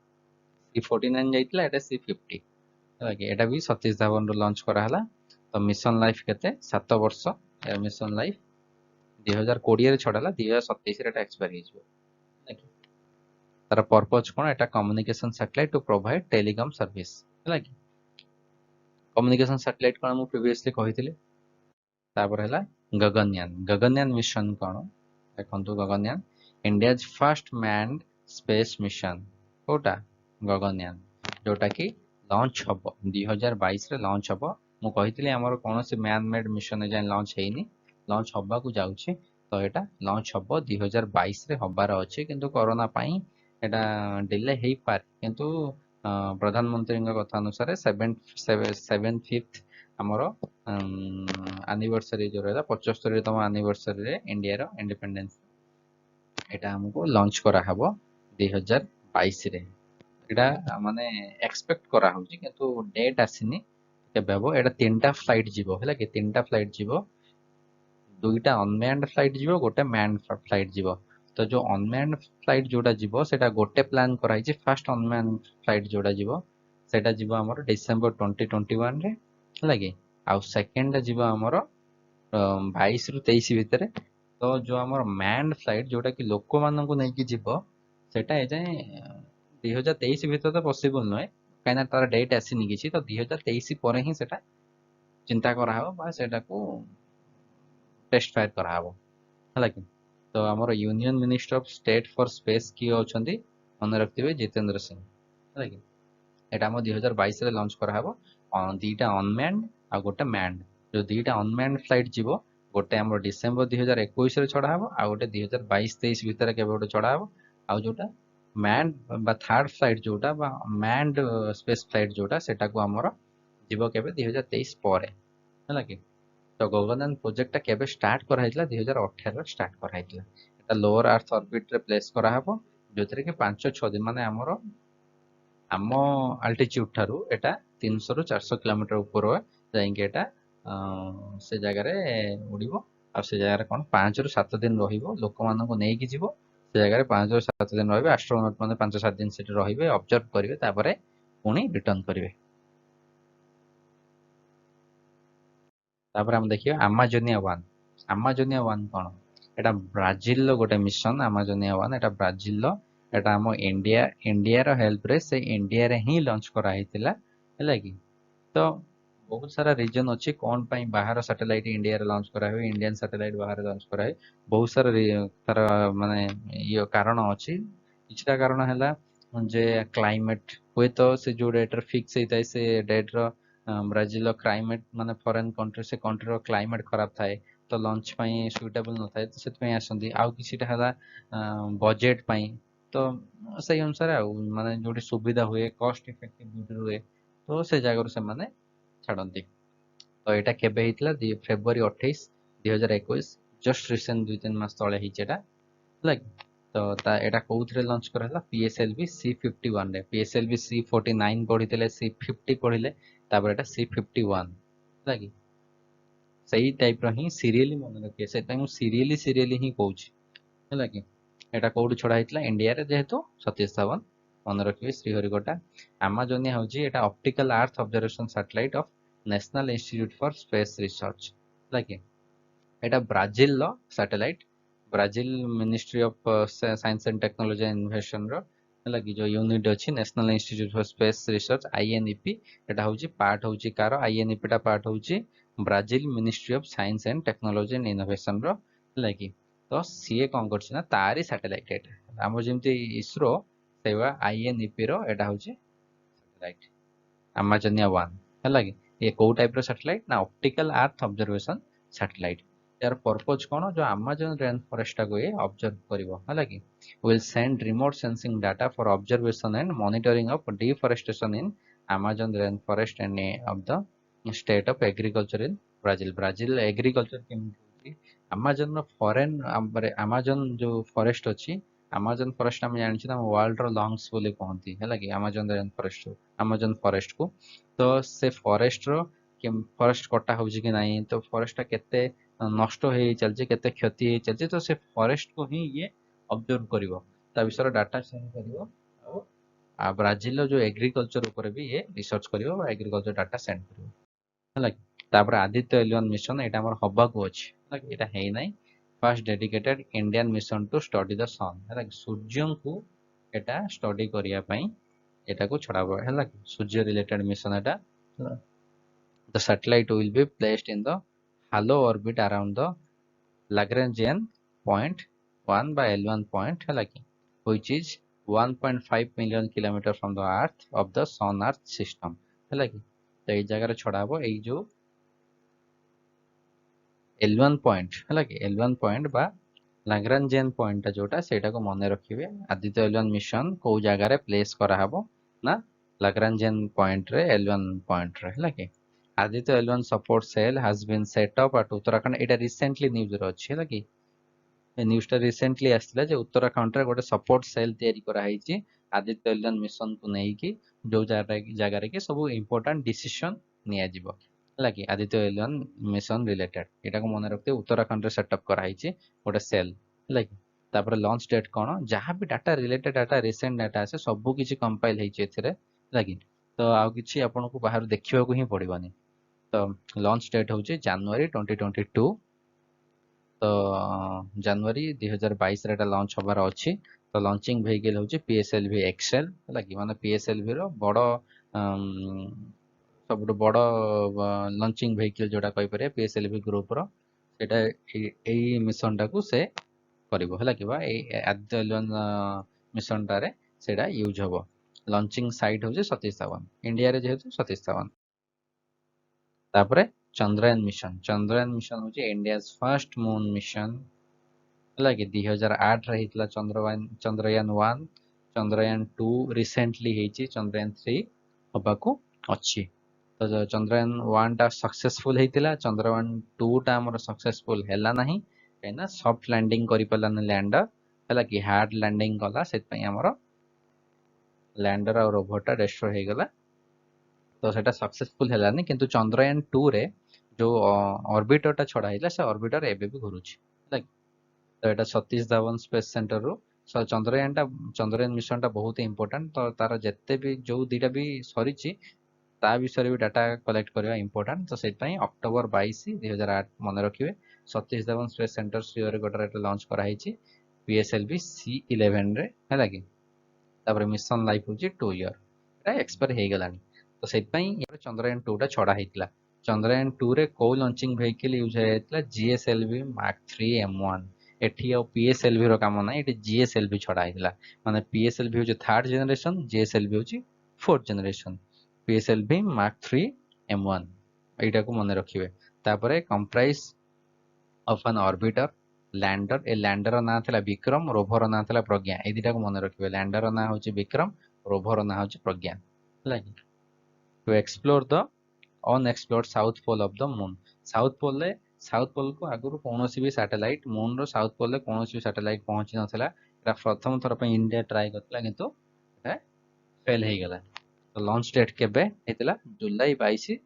C49 जाइतला एटा C50 हैला कि एटा भी सतीश धवन रो लॉन्च करा हला तो मिशन लाइफ केते 7 वर्ष ए मिशन लाइफ 2020 रे छडाला 2027 रे एटा एक्सपायर हिजो तार पर्पज कोन एटा communication satellite to provide telecom service हैला कि कम्युनिकेशन सैटेलाइट कोन हम प्रीवियसली कहिथिले तापर हैला गगनयान मिशन कोन देखंतु Gaganyaan India's first manned space mission कोटा गगनयान जोटा कि लॉन्च हबो 2022 रे लॉन्च हबो मु कहिथिले हमर कोनोसी मैन मेड मिशन जे लॉन्च हेइनी लॉन्च हबा को जाउछि तो एटा लॉन्च हबो 2022 रे हबार अछि किंतु कोरोना पई एटा डिले हेइ पार किंतु प्रधानमंत्री कथा अनुसार 7th हमरो ଆନିଭର୍ସରୀ ଯୋଉ ରହିଲା 75ତମ ଆନିଭର୍ସରୀରେ ଇଣ୍ଡିଆର ଇଣ୍ଡିପେଣ୍ଡେନ୍ସ ଏଇଟା ଆମକୁ ଲଞ୍ଚ କରାହବ 2022 ରେ। ଏଇଟା ମାନେ ଏକ୍ସପେକ୍ଟ କରାହଉଛି କିନ୍ତୁ ଡେଟ୍ ଆସିନି କେବେ ହବ। ଏଇଟା 3ଟା ଫ୍ଲାଇଟ୍ ଯିବ ହେଲା କି 3ଟା ଫ୍ଲାଇଟ୍ ଯିବ, 2ଟା ଅନମ୍ୟାନ୍ଡ ଫ୍ଲାଇଟ୍ ଯିବ, ଗୋଟେ ମ୍ୟାନ୍ଡ ଫ୍ଲାଇଟ୍ ଯିବ। ତ ଯୋଉ ଅନମ୍ୟାନ୍ଡ ଫ୍ଲାଇଟ୍ ଯୋଉଟା ଯିବ ସେଟା ଗୋଟେ ପ୍ଲାନ୍ କରାହେଇଛି। ଫାର୍ଷ୍ଟ ଅନମ୍ୟାନ୍ଡ ଫ୍ଲାଇଟ୍ ଯୋଉଟା ଯିବ ସେଟା ଯିବ ଆମର ଡିସେମ୍ବର 2021 ରେ ହେଲା କି, ଆଉ ସେକେଣ୍ଡ ଯିବ ଆମର 22 ରୁ 23 ଭିତରେ। ତ ଯୋଉ ଆମର ମ୍ୟାନ୍ଡ ଫ୍ଲାଇଟ୍ ଯୋଉଟା କି ଲୋକମାନଙ୍କୁ ନେଇକି ଯିବ ସେଟା ଏଯାଏଁ 2023 ଭିତରେ ତ ପସିବଲ ନୁହେଁ କାହିଁକିନା ତାର ଡେଟ୍ ଆସିନି କିଛି। ତ 2023 ପରେ ହିଁ ସେଟା ଚିନ୍ତା କରାହବ ବା ସେଟାକୁ ଟେଷ୍ଟ ଫାୟାର କରାହବ ହେଲା କି। ତ ଆମର union minister of state for space କିଏ ଅଛନ୍ତି ମନେ ରଖିଥିବେ, ଜିତେନ୍ଦ୍ର ସିଂ ହେଲା କି। ଏଇଟା ଆମ 2022 ରେ ଲଞ୍ଚ କରାହବ। 2ଟା ଅନମ୍ୟାନ୍ଡ ଆଉ ଗୋଟେ ମ୍ୟାନ୍ଡ। ଯୋଉ 2ଟା ଅନମ୍ୟାନ୍ଡ ଫ୍ଲାଇଟ୍ ଯିବ ଗୋଟେ ଆମର ଡିସେମ୍ବର 2021 ରେ ଛଡା ହବ, ଆଉ ଗୋଟେ 2022-23 ଭିତରେ କେବେ ଗୋଟେ ଛଡା ହବ। ଆଉ ଯୋଉଟା ମ୍ୟାନ୍ଡ ବା ଥାର୍ଡ ଫ୍ଲାଇଟ୍ ଯୋଉଟା ବା ମ୍ୟାନ୍ଡ ସ୍ପେସ୍ ଫ୍ଲାଇଟ୍ ଯୋଉଟା ସେଟାକୁ ଆମର ଯିବ କେବେ 2023 ପରେ ହେଲା କି। ତ ଗଗନଯାନ ପ୍ରୋଜେକ୍ଟଟା କେବେ ଷ୍ଟାର୍ଟ କରାହେଇଥିଲା 2018ରେ ଷ୍ଟାର୍ଟ କରାହେଇଥିଲା। ଏଟା ଲୋଅର ଆର୍ଥ ଅର୍ବିଟରେ ପ୍ଲେସ୍ କରାହବ, ଯୋଉଥିରେ କି 5-6 ଦିନ ମାନେ ଆମର ଆମ ଆଲ୍ଟିଚ୍ୟୁଡ ଠାରୁ ଏଟା 300 ରୁ 400 କିଲୋମିଟର ଉପର ଯାଇକି ଏଟା ସେ ଜାଗାରେ ଉଡ଼ିବ। ଆଉ ସେ ଜାଗାରେ କଣ 5 ରୁ 7 ଦିନ ରହିବ, ଲୋକମାନଙ୍କୁ ନେଇକି ଯିବ ସେ ଜାଗାରେ 5 ରୁ 7 ଦିନ ରହିବେ। ଆଷ୍ଟ୍ରୋନଟ୍ ମାନେ 5-7 ଦିନ ସେଠି ରହିବେ, ଅବଜର୍ଭ କରିବେ, ତାପରେ ପୁଣି ରିଟର୍ନ କରିବେ। ତାପରେ ଆମେ ଦେଖିବା ଆମାଜୋନିଆ 1। ଆମାଜୋନିଆ 1 କଣ? ଏଟା ବ୍ରାଜିଲର ଗୋଟେ ମିଶନ ଆମାଜୋନିଆ 1। ଏଟା ବ୍ରାଜିଲର, ଏଟା ଆମ ଇଣ୍ଡିଆର ହେଲ୍ପରେ ସେ ଇଣ୍ଡିଆରେ ହିଁ ଲଞ୍ଚ କରାହେଇଥିଲା ହେଲା କି। ତ ବହୁତ ସାରା ରିଜନ ଅଛି କଣ ପାଇଁ ବାହାର ସାଟେଲାଇଟ ଇଣ୍ଡିଆରେ ଲଞ୍ଚ କରାହୁଏ, ଇଣ୍ଡିଆନ ସାଟେଲାଇଟ ବାହାରେ ଲଞ୍ଚ କରାହୁଏ। ବହୁତ ସାରା ତାର ମାନେ ଇଏ କାରଣ ଅଛି। କିଛିଟା କାରଣ ହେଲା ଯେ କ୍ଲାଇମେଟ, ହୁଏତ ସେ ଯୋଉ ଡେଟରେ ଫିକ୍ସ ହେଇଥାଏ ସେ ଡେଟର ବ୍ରାଜିଲର କ୍ଲାଇମେଟ ମାନେ ଫରେନ୍ କଣ୍ଟ୍ରି, ସେ କଣ୍ଟ୍ରିର କ୍ଲାଇମେଟ ଖରାପ ଥାଏ ତ ଲଞ୍ଚ ପାଇଁ ସୁଇଟେବଲ ନଥାଏ, ତ ସେଥିପାଇଁ ଆସନ୍ତି। ଆଉ କିଛିଟା ହେଲା ବଜେଟ ପାଇଁ। ତ ସେଇ ଅନୁସାରେ ଆଉ ମାନେ ଯୋଉଠି ସୁବିଧା ହୁଏ, କଷ୍ଟ ଇଫେକ୍ଟିଭ ଯୋଉଠି ରୁହେ, ତ ସେ ଜାଗାରୁ ସେମାନେ ଛାଡନ୍ତି। ତ ଏଇଟା କେବେ ହେଇଥିଲା ଫେବୃଆରୀ 28, 2021, ଜଷ୍ଟ ରିସେଣ୍ଟ 2-3 ମାସ ତଳେ ହେଇଛି ଏଟା ହେଲା କି। ତ ଏଟା କୋଉଥିରେ ଲଞ୍ଚ କରାହେଲା PSLV C51 ରେ। PSLV C49 ପଢିଥିଲେ, C50 ପଢିଲେ, ତାପରେ ଏଟା C51 ହେଲା କି। ସେଇ ଟାଇପ ର ହିଁ ସିରିଏଲି ମନେ ରଖିବେ, ସେଥିପାଇଁ ମୁଁ ସିରିଏଲି ହିଁ କହୁଛି ହେଲା କି। ଏଟା କୋଉଠି ଛଡା ହେଇଥିଲା ଇଣ୍ଡିଆରେ, ଯେହେତୁ ସତୀଶ ଧାୱନ ମନେ ରଖିବେ ଶ୍ରୀହରିକୋଟା। ଆମାଜୋନିଆ ହଉଛି ଏଟା optical earth observation satellite of national institute for space research ହେଲା କି। ଏଟା ବ୍ରାଜିଲର satellite, Brazil ministry of science and technology innovation ର ହେଲା କି ଯୋଉ ୟୁନିଟ ଅଛି national institute for space research INEP। ଏଟା ହଉଛି ପାର୍ଟ ହଉଛି କାର, INEP ଟା ପାର୍ଟ ହଉଛି Brazil ministry of science and technology and innovation ର ହେଲା କି। ତ ସିଏ କଣ କରୁଛି ନା ତାରି ସାଟେଲାଇଟ ଏଟା, ଆମର ଯେମିତି ଇସ୍ରୋ ସେଇଭଳିଆ INEP ର ଏଟା ହଉଛି ସାଟେଲାଇଟ ଆମାଜୋନିଆ 1 ହେଲା କି। ये କୋଉ ଟାଇପ ର ସାଟେଲାଇଟ ନା ଅପ୍ଟିକାଲ ଆର୍ଥ ଅବଜରଭେସନ ସାଟେଲାଇଟ। यार पर्पज कौन जो आमाजन रेन फॉरेस्ट को ये ऑब्जर्व करिवो हला कि will send remote sensing data for observation and monitoring of deforestation in Amazon rain forest and of the state of agriculture in Brazil. Brazil agriculture केमती आमाजन फॉरेन आमाजन जो फॉरेस्ट अच्छी, आमाजन फॉरेस्ट आम जानी वर्ल्ड लंग्स बोली कहती है कि आमाजन रेन फॉरेस्ट आमाजन फॉरेस्ट को। तो से फॉरेस्ट रो फॉरेस्ट कटा हो कि नहीं, तो फॉरेस्ट केते नष्ट हो चलती, केते क्षति हो चलती, तो से फॉरेस्ट को ही ये ऑब्जर्व करिवो, ता विषय डाटा सेंड करिवो। आ ब्राजिल जो एग्रीकल्चर ऊपर भी ये रिसर्च करिवो, एग्रीकल्चर डाटा सेंड करिवो हला। तापर आदित्य एल1 मिशन एटा हमर हबाकू अछि हला, एटा हेइ नै। First dedicated Indian mission to study the sun हला, सूर्य को एटा स्टडी करिया पई एटा को छडाबो हला, सूर्य related mission Etah. The satellite will be placed in the hollow orbit around the Lagrangian point 1 by L1 point है कि, which is 1.5 million kilometer from the earth of the sun earth system है कि। तो ये जगह छड़ा हबो एई जो L1 point है कि, L1 point बा लाग्रांजियन पॉइंट जोटा सेटा को मने रखिबे। आदित्य L1 मिशन को जगह रे प्लेस करा हबो ना लाग्रांजियन पॉइंट रे, L1 पॉइंट रे है कि। Aditya L1 support cell has been set up at Uttarakhand. Etah recently news रे अछि ହେଲା कि न्यूज टा रिसेंटली आसला जे उत्तराखंड रे गोटे सपोर्ट सेल तयारी करा हैछि आदित्य एलियन मिशन को नै कि जो जगह रे कि सब इंपोर्टेंट डिसीजन निया जिवो होला कि आदित्य एलियन मिशन रिलेटेड एटा को मन रखते उत्तराखंड रे सेटअप करा हैछि गोटे सेल होला कि तापर लॉन्च डेट कोन जहां भी data related data recent data आसे सब किछि कंपाइल हैछि एथिरे होला कि तो आउ किछि आपन को बाहर देखिबा को ही पड़िबनी तो लॉन्च डेट होछि जनवरी 2022 तो जनवरी 2022 रे लॉन्च होबार अछि तो लॉन्चिंग व्हीकल होछि PSLV एक्सेल होला कि माने PSLV रो बड़ सबुठ बड़ लॉन्चिंग व्हीकल जोटा कहि पारे PSLV ग्रुप रो सेटा एई मिशन टाकू से करिवो होला कि बा ए आदित्य एलियन मिशन टारे सेटा यूज हबो लॉन्चिंग साइट होछि सतीश धवन इंडिया रे जेहेतु सतीश धवन तापरे चंद्रयान मिशन होछि इंडियाज फर्स्ट मून मिशन ହେଲା କି 2008 ରେ ହେଇଥିଲା ଚନ୍ଦ୍ରୟାନ 1 ଚନ୍ଦ୍ରୟାନ 2 ରିସେଣ୍ଟଲି ହେଇଛି ଚନ୍ଦ୍ରୟାନ 3 ହବାକୁ ଅଛି ତ ଚନ୍ଦ୍ରୟାନ 1 ଟା ସକ୍ସେସଫୁଲ ହେଇଥିଲା ଚନ୍ଦ୍ରୟାନ 2 ଟା ଆମର ସକ୍ସେସଫୁଲ ହେଲା ନାହିଁ କାହିଁକିନା ସଫ୍ଟ ଲ୍ୟାଣ୍ଡିଂ କରିପାରିଲାନି ଲ୍ୟାଣ୍ଡର ହେଲା କି ହାର୍ଡ ଲ୍ୟାଣ୍ଡିଂ କଲା ସେଥିପାଇଁ ଆମର ଲ୍ୟାଣ୍ଡର ଆଉ ରୋଭର ଟା ଡେଷ୍ଟ୍ରୟ ହେଇଗଲା ତ ସେଟା ସକ୍ସେସଫୁଲ ହେଲାନି କିନ୍ତୁ ଚନ୍ଦ୍ରୟାନ 2 ରେ जो ऑर्बिटर टा छड़ा हैला से ऑर्बिटर एबे भी घुरुची ହେଲା କି तो एटा सतीश धवन स्पेस सेंटर रो चंद्रयान मिशन टा बहुत इंपोर्टेंट तो तार जत्ते भी जो दिटा भी सरीची ता विषय भी डाटा कलेक्ट करबा इंपोर्टेंट तो सेत पई अक्टोबर 22 2008 मन रखिबे सतीश धवन स्पेस सेंटर श्रीहरि गडर एटा लॉन्च करा हैची PSLV C11 रे हैला कि तापर मिशन लाइफ होची 2 ईयर एटा एक्सपायर हे गलानी तो सेत पई ये चंद्रयान 2 टा छड़ा हैतला चंद्रयान 2 रे को लॉन्चिंग व्हीकल यूज हैतला GSLV Mark 3 M1 एठी और PSLV रो काम ना एठी GSLV छड़ा हैतला माने PSLV होची थर्ड जनरेशन GSLV होची fourth generation PSLV Mark 3 M1 एटा को मने रखिबे तापरे comprise of an orbiter lander a lander ना थला विक्रम रोवर ना थला प्रज्ञा ए दिटा को मने रखिबे लैंडर ना होची विक्रम रोवर ना होची प्रज्ञा लागी to explore the unexplored south pole of the moon south pole को आगुरु कोनोसी भी सैटेलाइट मून रो साउथ पोल ले कोनोसी भी सैटेलाइट पहुंची नथला एटा प्रथम थर पे इंडिया ट्राई करतला किंतु एटा फेल हे गेला तो लॉन्च डेट केबे हेतला जुलाई 22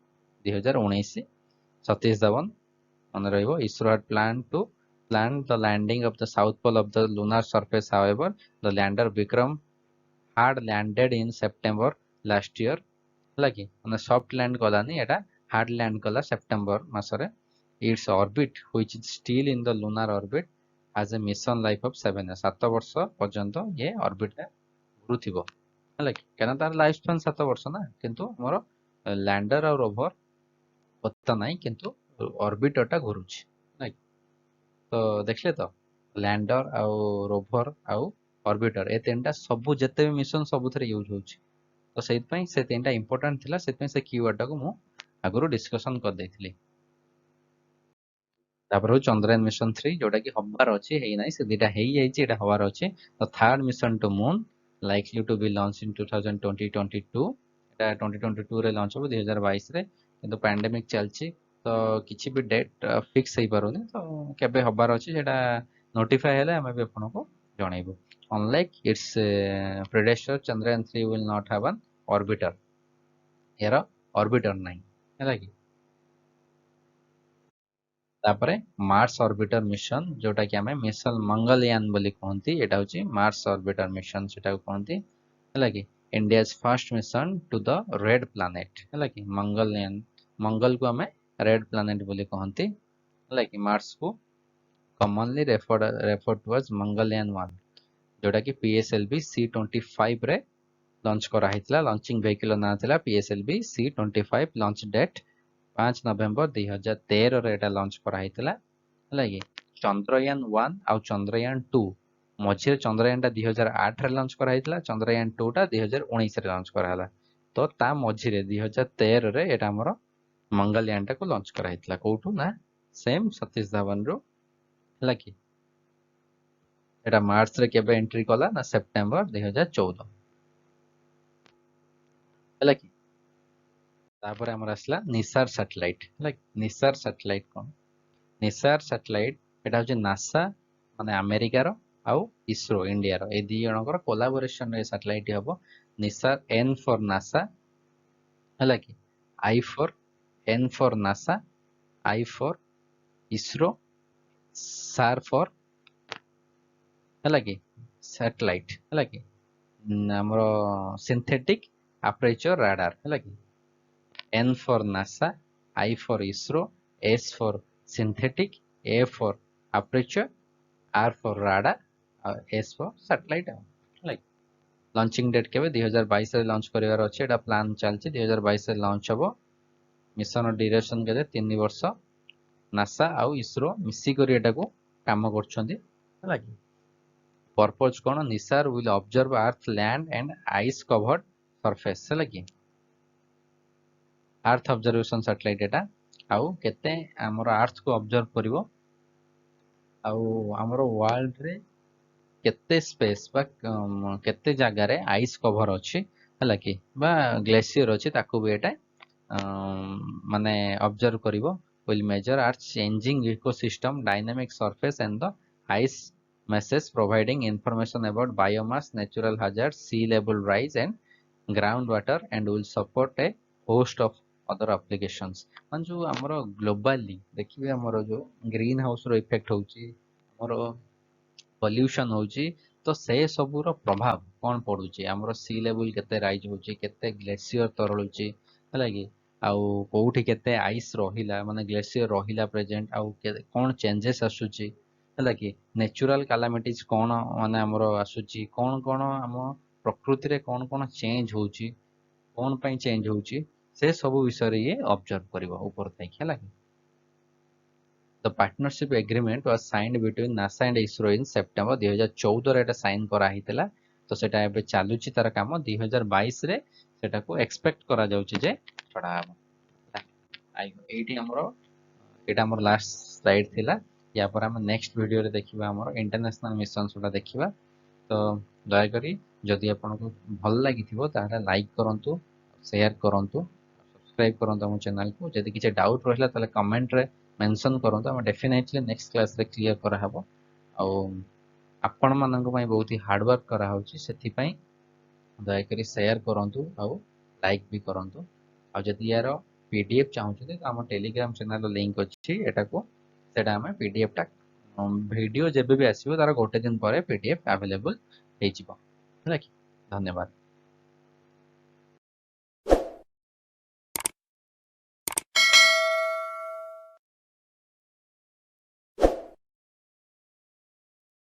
2019 सतीश धवन मन रहइबो ISRO had planned to plan the landing of the south pole of the lunar surface however the lander Vikram had landed in September last year ହେଲା କି ମାନେ ସଫ୍ଟ ଲ୍ୟାଣ୍ଡ କଲାନି ଏଟା ହାର୍ଡ ଲ୍ୟାଣ୍ଡ କଲା ସେପ୍ଟେମ୍ବର ମାସରେ it's orbit which is still in the lunar orbit has a mission life of 7 years 7 ବର୍ଷ ପର୍ଯ୍ୟନ୍ତ ये ଅର୍ବିଟ ରେ ଘୁରୁଥିବ ହେଲା କି କାରଣ ତାର ଲାଇଫ ସ୍ପାନ 7 ବର୍ଷ ନା କିନ୍ତୁ ଆମର ଲ୍ୟାଣ୍ଡର ଆଉ ରୋଭର ପତା ନାହିଁ କିନ୍ତୁ ଅର୍ବିଟର ଟା ଘୁରୁଛି ହେଲା କି ତ ଦେଖିଲେ ତ ଲ୍ୟାଣ୍ଡର ଆଉ ରୋଭର ଆଉ ଅର୍ବିଟର ଏ ତିନିଟା ସବୁ ଯେତେ ବି ମିଶନ ସବୁଥିରେ ୟୁଜ ହଉଛି तो से तीन इंपोर्टेंट थिला से कीवर्ड टाको मु आगुरु डिस्कशन कर देथिली तापर हो चंद्रयान मिशन 3 जोटा कि हबार अछि हेइ नै से दिटा हेइ जाइछि एटा हबार अछि तो third mission to moon likely to be launch in 2022 एटा 2022 रे लॉन्च हो 2022 रे किंतु पैंडेमिक चलछि तो किछि भी डेट फिक्स हेइ पारोनी तो केबे हबार अछि सेटा नोटिफाई हेले हम भी आपन को जणाइबो unlike its predecessor Chandrayaan 3 will not have an orbiter यार ऑर्बिटर नहीं है कि तापरे मार्स ऑर्बिटर मिशन जोटा कि हमें मिशन मंगलयान बोली कहंती एटा होची मार्स ऑर्बिटर मिशन सेटा को कहंती है कि India's first mission to the red planet है कि मंगलयान मंगल को हमें रेड प्लैनेट बोली कहंती है कि मार्स को commonly referred to as Mangalyaan 1 जोटा कि PSLV C25 रे लॉन्च करा हितला लॉन्चिंग व्हीकल ना थिला PSLV C25 लॉन्च डेट 5 नवंबर 2013 रे एटा लॉन्च करा हितला हला कि चंद्रयान 1 आ चंद्रयान 2 मझे चंद्रयान टा 2008 रे लॉन्च करा हितला चंद्रयान 2 टा 2019 रे लॉन्च करा हला तो ता मझे रे 2013 रे एटा हमर मंगलयान टा को लॉन्च करा हितला कोठू ना सेम सतीश धवन रो हला कि एटा मार्च रे केबे एंट्री कला ना सितंबर 2014 ହେଲା କି तापर हमर आसला निसार सैटेलाइट है निसार सैटेलाइट कौन निसार सैटेलाइट एटा होचे नासा माने अमेरिका रो आउ इसरो इंडिया रो ए दी जनकर कोलाबोरेशन रे सैटेलाइट हबो निसार एन फॉर नासा है कि I for N for NASA I for ISRO SAR for है कि सैटेलाइट है कि हमरो सिंथेटिक अपर्चर राडार है कि N for NASA, I for ISRO, S for synthetic, A for aperture, R for radar, S for satellite. Like launching date केवे 2022 रे लॉन्च करिवार अछि एटा प्लान चलछि 2022 रे लॉन्च हबो मिशन ड्यूरेशन केते 3 वर्ष नासा आउ इसरो मिसी करी एटा को काम करछन्ती हला कि purpose cone Nisar will observe earth land and ice curved surface हला कि अर्थ ऑब्जर्वेशन सैटेलाइट एटा आउ केते हमर अर्थ को ऑब्जर्व करिवो आउ हमर वर्ल्ड रे केते स्पेस बा केते जगह रे आइस कवर अछि हला कि बा ग्लेशियर अछि ताकू भी एटा माने ऑब्जर्व करिवो will measure earth changing ecosystem dynamic surface and the ice message providing information about biomass natural hazards sea level rise and groundwater and will support a host of other applications मान जो हमरो ग्लोबली देखिबे हमरो जो ग्रीन हाउस रो इफेक्ट होउची हमरो पॉल्यूशन होउची तो से सबु रो प्रभाव कोन पडुची हमरो सी लेवल केते राइज होउची केते ग्लेशियर तरलुची हला कि आउ कोउठी केते आइस रहिला माने ग्लेशियर रहिला प्रेजेंट आउ कोन चेंजेस आसुची हला कि नेचुरल कैलामिटीज कोन माने हमरो आसुची कोन कोन हम प्रकृति रे कोन कोन चेंज होउची कोन पई चेंज होउची से सब विषय रे ये ऑब्जर्व करिवो ऊपर तक हला कि The partnership agreement was signed between NASA and ISRO in September 2014 रे एटा साइन करा हितला तो सेटा एबे चालुची तार काम 2022 रे सेटा को एक्सपेक्ट करा जाउची जे छडा आई एटी हमरो एटा हमर लास्ट स्लाइड थिला या पर हम नेक्स्ट वीडियो रे देखिबा हमर इंटरनेशनल मिशन सोटा देखिबा तो दया करी जदि आपनको भल लागिथिबो ताहा लाइक करंतु शेयर करंतु सब्सक्राइब करंतु हम चैनल को जदि किछ डाउट रहला ताले कमेंट रे मेंशन करंतु हम डेफिनेटली नेक्स्ट क्लास रे क्लियर करा हबो आ आपण मानक पई बहुत ही हार्ड वर्क करा होची सेथि पई दया करी शेयर करंतु आ लाइक भी करंतु आ जदि यार पीडीएफ चाहूछते तो हम टेलीग्राम चैनल लिंक अछि एटा को सेटा हम पीडीएफ टा वीडियो जेबे भी आसीबो तार गोटे दिन परे पीडीएफ अवेलेबल हे जिवो हैला कि धन्यवाद।